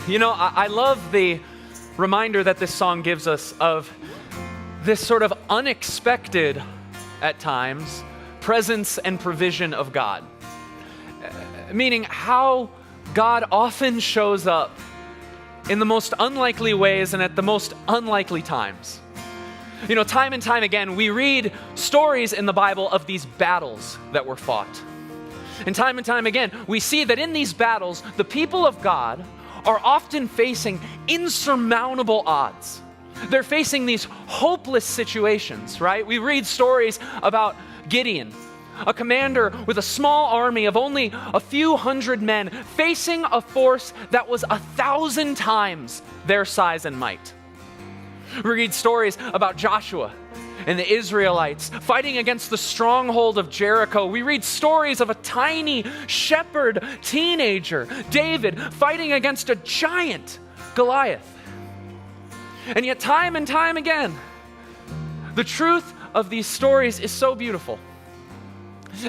You know, I love the reminder that this song gives us of this sort of unexpected, at times, presence and provision of God. Meaning how God often shows up in the most unlikely ways and at the most unlikely times. You know, time and time again, we read stories in the Bible of these battles that were fought. And time again, we see that in these battles, the people of God are often facing insurmountable odds. They're facing these hopeless situations, right? We read stories about Gideon, a commander with a small army of only a few hundred men, facing a force that was 1,000 times their size and might. We read stories about Joshua and the Israelites fighting against the stronghold of Jericho. We read stories of a tiny shepherd teenager, David, fighting against a giant, Goliath. And yet time and time again, the truth of these stories is so beautiful.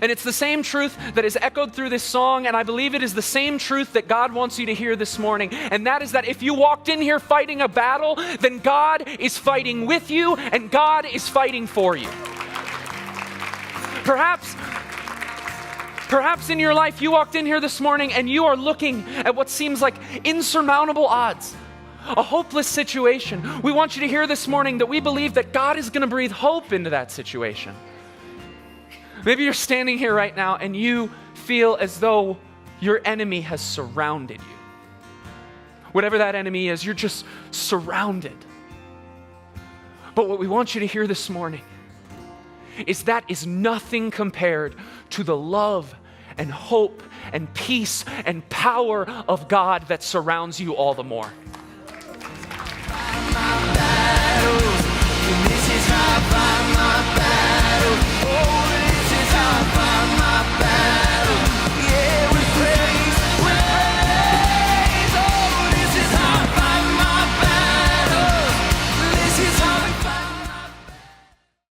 And it's the same truth that is echoed through this song, and I believe it is the same truth that God wants you to hear this morning. And that is that if you walked in here fighting a battle, then God is fighting with you, and God is fighting for you. Perhaps in your life you walked in here this morning and you are looking at what seems like insurmountable odds, a hopeless situation. We want you to hear this morning that we believe that God is going to breathe hope into that situation. Maybe you're standing here right now and you feel as though your enemy has surrounded you. Whatever that enemy is, you're just surrounded. But what we want you to hear this morning is that is nothing compared to the love and hope and peace and power of God that surrounds you all the more.